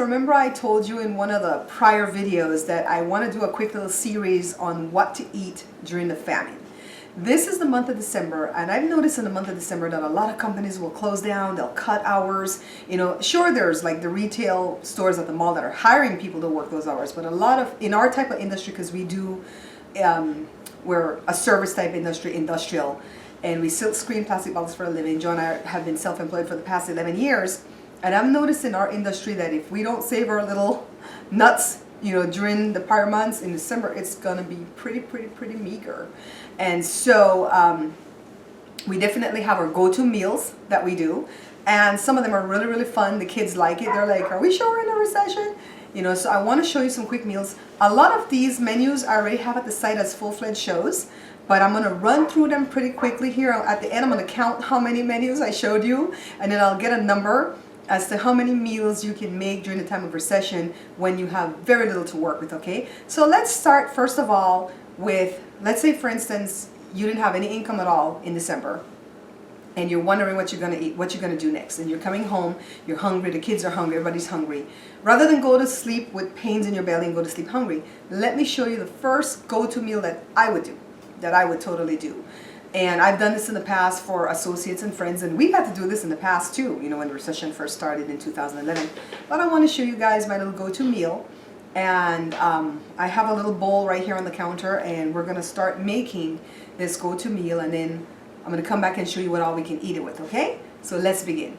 so remember I told you in one of the prior videos that I want to do a quick little series on what to eat during the famine. This is the month of December, and I've noticed in the month of December that a lot of companies will close down, they'll cut hours. You know, sure, there's like the retail stores at the mall that are hiring people to work those hours, but a lot of, in our type of industry, because we do, we're a service type industry, industrial, and we silk screen plastic bottles for a living. Joe and I have been self-employed for the past 11 years, and I've noticed in our industry that if we don't save our little nuts, you know, during the prior months in December, it's gonna be pretty meager. And so we definitely have our go-to meals that we do, and some of them are really fun. The kids like it. They're like, are we sure we're in a recession? You know, so I want to show you some quick meals. A lot of these menus I already have at the site as full-fledged shows, but I'm going to run through them pretty quickly here. At the end, I'm going to count how many menus I showed you, and then I'll get a number as to how many meals you can make during the time of recession when you have very little to work with, okay? So let's start first of all with, let's say for instance, you didn't have any income at all in December, and you're wondering what you're gonna eat, what you're gonna do next, and you're coming home, you're hungry, the kids are hungry, everybody's hungry. Rather than go to sleep with pains in your belly and go to sleep hungry, let me show you the first go-to meal that I would do, that I would totally do. And I've done this in the past for associates and friends, and we've had to do this in the past too, you know, when the recession first started in 2011. But I want to show you guys my little go-to meal. And I have a little bowl right here on the counter, and we're going to start making this go-to meal, and then I'm going to come back and show you what all we can eat it with, okay? So let's begin.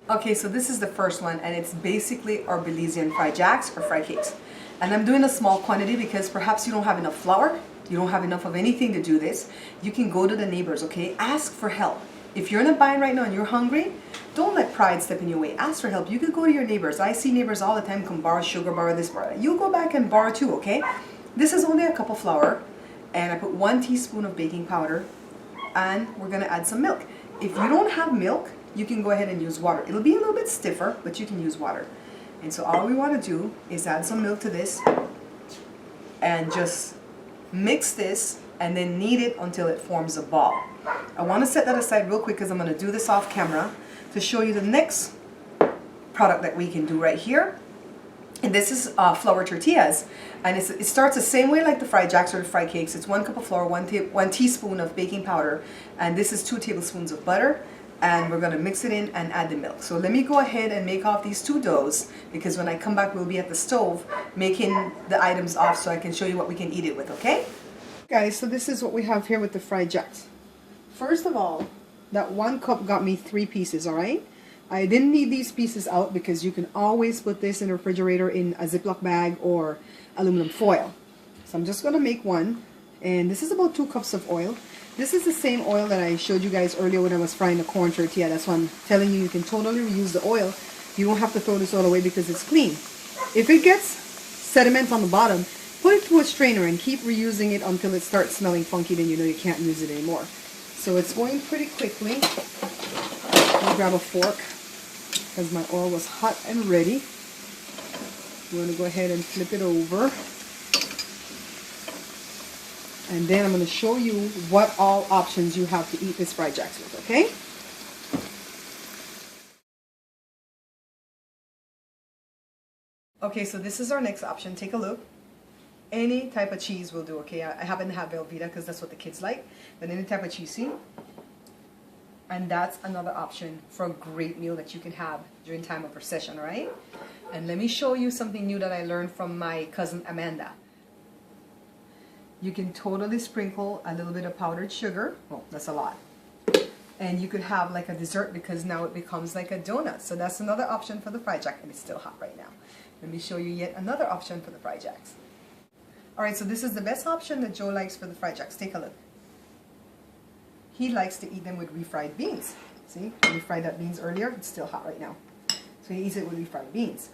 Okay, so this is the first one, and it's basically our Belizean fried jacks or fried cakes. And I'm doing a small quantity because perhaps you don't have enough flour. You don't have enough of anything to do this. You can go to the neighbors, okay? Ask for help. If you're in a bind right now and you're hungry, don't let pride step in your way. Ask for help. You could go to your neighbors. I see neighbors all the time come borrow sugar, borrow this, borrow that. You go back and borrow too, okay? This is only a cup of flour, and I put 1 teaspoon of baking powder, and we're gonna add some milk. If you don't have milk, you can go ahead and use water. It'll be a little bit stiffer, but you can use water. And so all we wanna do is add some milk to this, and just mix this, and then knead it until it forms a ball. I want to set that aside real quick because I'm going to do this off camera to show you the next product that we can do right here. And this is flour tortillas, and it starts the same way like the fried jacks or the fried cakes. It's 1 cup of flour, 1 teaspoon of baking powder, and this is 2 tablespoons of butter, and we're going to mix it in and add the milk. So let me go ahead and make off these 2 doughs, because when I come back we'll be at the stove making the items off so I can show you what we can eat it with, okay? Guys, so this is what we have here with the fried jacks. First of all, that 1 cup got me 3 pieces, alright? I didn't need these pieces out because you can always put this in the refrigerator in a Ziploc bag or aluminum foil. So I'm just going to make one, and this is about 2 cups of oil. This is the same oil that I showed you guys earlier when I was frying the corn tortilla. That's why I'm telling you, you can totally reuse the oil. You won't have to throw this oil away because it's clean. If it gets sediment on the bottom, put it through a strainer and keep reusing it until it starts smelling funky, then you know you can't use it anymore. So it's going pretty quickly. I'll grab a fork because my oil was hot and ready. I'm going to go ahead and flip it over. And then I'm going to show you what all options you have to eat this fried jacks with, okay? Okay, so this is our next option. Take a look. Any type of cheese will do, okay? I happen to have Velveeta because that's what the kids like. But any type of cheese, see? And that's another option for a great meal that you can have during time of recession, all right? And let me show you something new that I learned from my cousin Amanda. You can totally sprinkle a little bit of powdered sugar. Well, that's a lot. And you could have like a dessert because now it becomes like a donut. So that's another option for the fried jack, and it's still hot right now. Let me show you yet another option for the fried jacks. All right, so this is the best option that Joe likes for the fried jacks. Take a look. He likes to eat them with refried beans. See, we fried that beans earlier. It's still hot right now. So he eats it with refried beans.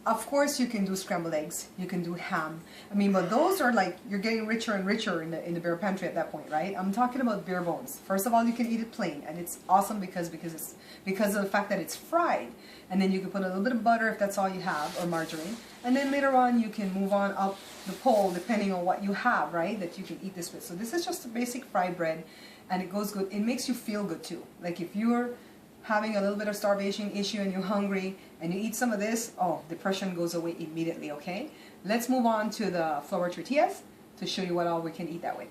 Of course, you can do scrambled eggs. You can do ham. I mean, but those are like, you're getting richer and richer in the bare pantry at that point, right? I'm talking about bare bones. First of all, you can eat it plain, and it's awesome because of the fact that it's fried. And then you can put a little bit of butter if that's all you have, or margarine. And then later on, you can move on up the pole depending on what you have, right? That you can eat this with. So this is just a basic fried bread, and it goes good. It makes you feel good too. Like if you're having a little bit of starvation issue and you're hungry and you eat some of this, oh, depression goes away immediately, okay? Let's move on to the flour tortillas to show you what all we can eat that with.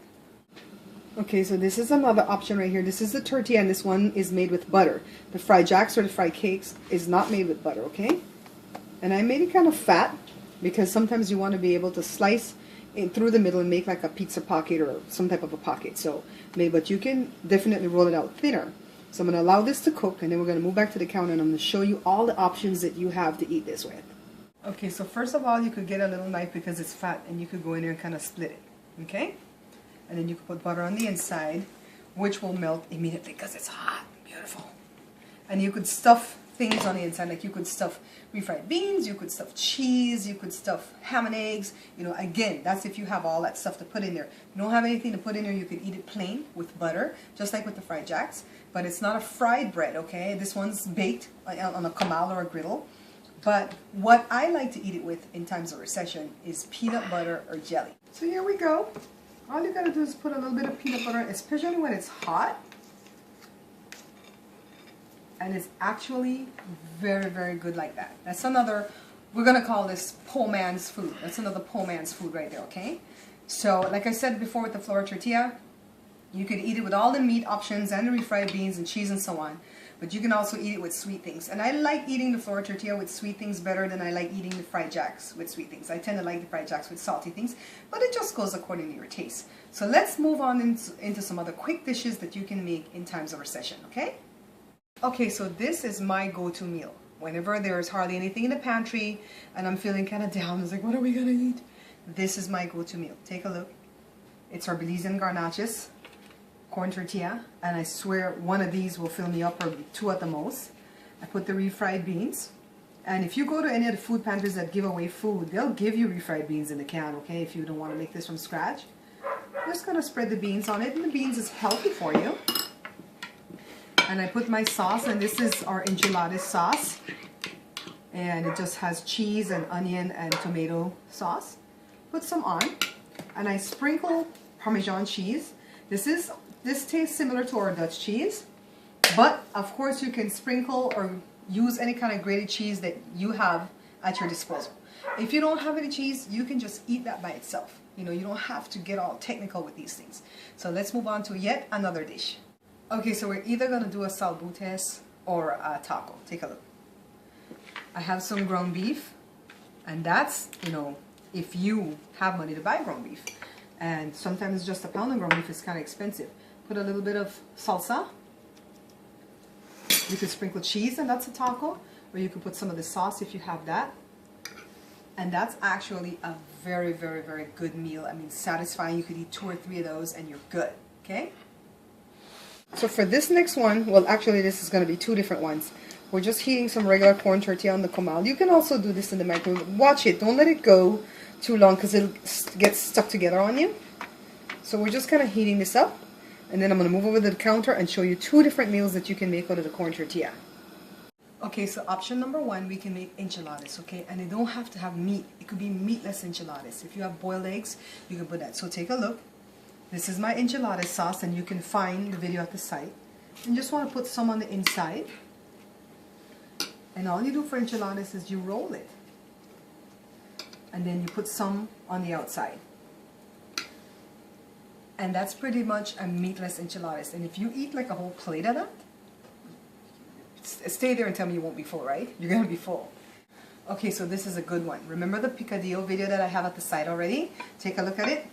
Okay, so this is another option right here. This is the tortilla, and this one is made with butter. The fried jacks or the fried cakes is not made with butter, okay? And I made it kind of fat because sometimes you want to be able to slice it through the middle and make like a pizza pocket or some type of a pocket. So, but you can definitely roll it out thinner. So I'm going to allow this to cook, and then we're going to move back to the counter, and I'm going to show you all the options that you have to eat this with. Okay, so first of all, you could get a little knife because it's fat, and you could go in there and kind of split it, okay? And then you could put butter on the inside, which will melt immediately because it's hot. Beautiful. And you could stuff things on the inside, like you could stuff refried beans, you could stuff cheese, you could stuff ham and eggs. You know, again, that's if you have all that stuff to put in there. If you don't have anything to put in there, you could eat it plain with butter, just like with the fried jacks. But it's not a fried bread, okay? This one's baked on a comal or a griddle. But what I like to eat it with in times of recession is peanut butter or jelly. So here we go. All you gotta do is put a little bit of peanut butter, especially when it's hot. And it's actually very, very good like that. That's another, we're gonna call this poor man's food. That's another poor man's food right there, okay? So, like I said before with the flour tortilla, you could eat it with all the meat options and the refried beans and cheese and so on. But you can also eat it with sweet things. And I like eating the flour tortilla with sweet things better than I like eating the fried jacks with sweet things. I tend to like the fried jacks with salty things, but it just goes according to your taste. So let's move on into some other quick dishes that you can make in times of recession, okay? Okay, so this is my go-to meal. Whenever there's hardly anything in the pantry and I'm feeling kind of down, it's like, what are we gonna eat? This is my go-to meal. Take a look. It's our Belizean garnaches, corn tortilla, and I swear one of these will fill me up, or two at the most. I put the refried beans, and if you go to any of the food pantries that give away food, they'll give you refried beans in the can, okay, if you don't want to make this from scratch. I'm just going to spread the beans on it, and the beans is healthy for you. And I put my sauce, and this is our Enchilada sauce, and it just has cheese and onion and tomato sauce. Put some on, and I sprinkle Parmesan cheese. This tastes similar to our Dutch cheese, but of course you can sprinkle or use any kind of grated cheese that you have at your disposal. If you don't have any cheese, you can just eat that by itself. You know, you don't have to get all technical with these things. So let's move on to yet another dish. Okay, so we're either going to do a salbutes or a taco. Take a look. I have some ground beef, and that's, you know, if you have money to buy ground beef. And sometimes just a pound of ground beef is kind of expensive. Put a little bit of salsa. You could sprinkle cheese, and that's a taco. Or you could put some of the sauce if you have that. And that's actually a very, very, very good meal. I mean, satisfying. You could eat 2 or 3 of those and you're good. Okay? So for this next one, well, actually this is going to be 2 different ones. We're just heating some regular corn tortilla on the comal. You can also do this in the microwave. Watch it. Don't let it go too long because it'll get stuck together on you. So we're just kind of heating this up, and then I'm going to move over to the counter and show you 2 different meals that you can make out of the corn tortilla. Okay, so option number 1, we can make enchiladas, okay? And they don't have to have meat. It could be meatless enchiladas. If you have boiled eggs, you can put that. So take a look. This is my enchilada sauce, and you can find the video at the site. And just want to put some on the inside. And all you do for enchiladas is you roll it. And then you put some on the outside. And that's pretty much a meatless enchiladas. And if you eat like a whole plate of that, stay there and tell me you won't be full, right? You're going to be full. Okay, so this is a good one. Remember the picadillo video that I have at the site already? Take a look at it.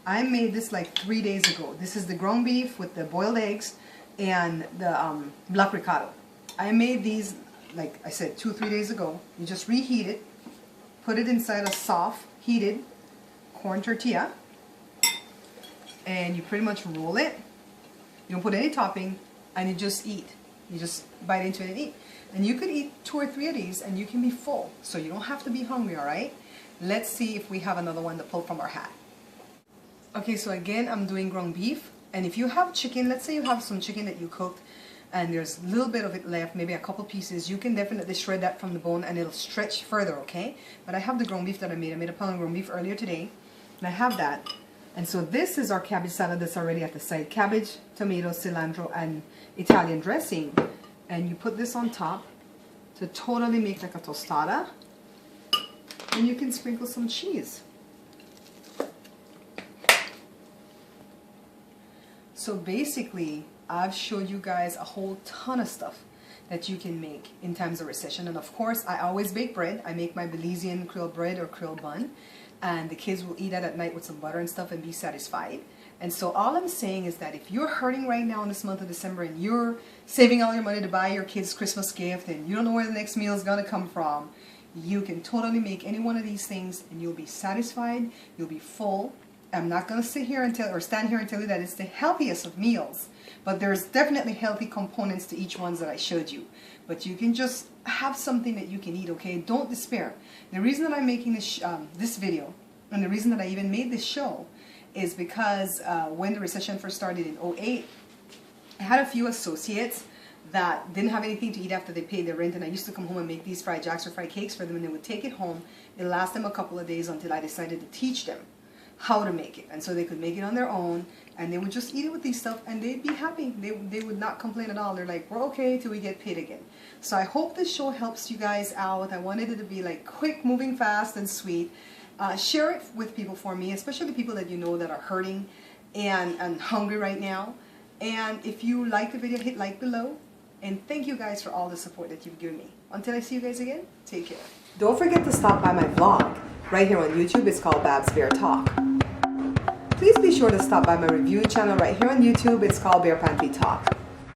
I made this like 3 days ago. This is the ground beef with the boiled eggs and the black ricotta. I made these, like I said, 2 or 3 days ago. You just reheat it. Put it inside a soft, heated corn tortilla, and you pretty much roll it. You don't put any topping, and you just eat. You just bite into it and eat. And you could eat 2 or 3 of these, and you can be full. So you don't have to be hungry, all right? Let's see if we have another one to pull from our hat. Okay, so again, I'm doing ground beef. And if you have chicken, let's say you have some chicken that you cooked, and there's a little bit of it left, maybe a couple pieces, you can definitely shred that from the bone and it'll stretch further, okay? But I have the ground beef that I made. I made a pound of ground beef earlier today, and I have that. And so this is our cabbage salad that's already at the side. Cabbage, tomato, cilantro, and Italian dressing. and you put this on top to totally make like a tostada. And you can sprinkle some cheese. So basically, I've showed you guys a whole ton of stuff that you can make in times of recession. And of course, I always bake bread. I make my Belizean Creole bread or Creole bun. And the kids will eat that at night with some butter and stuff and be satisfied. And so all I'm saying is that if you're hurting right now in this month of December and you're saving all your money to buy your kids Christmas gift and you don't know where the next meal is going to come from, you can totally make any one of these things and you'll be satisfied, you'll be full. I'm not going to sit here and stand here and tell you that it's the healthiest of meals, but there's definitely healthy components to each ones that I showed you. But you can just have something that you can eat, okay? Don't despair. The reason that I'm making this video, and the reason that I even made this show, is because when the recession first started in '08, I had a few associates that didn't have anything to eat after they paid their rent, and I used to come home and make these fried jacks or fried cakes for them, and they would take it home. It last them a couple of days until I decided to teach them how to make it, and so they could make it on their own, and they would just eat it with these stuff and they'd be happy. They would not complain at all. They're like, we're okay till we get paid again. So I hope this show helps you guys out. I wanted it to be like quick, moving fast and sweet. Share it with people for me, especially people that you know that are hurting and hungry right now. And if you like the video, hit like below, and thank you guys for all the support that you've given me. Until I see you guys again, take care. Don't forget to stop by my vlog right here on YouTube. It's called Babs Bear Talk. Please be sure to stop by my review channel right here on YouTube. It's called Bear Pantry Talk.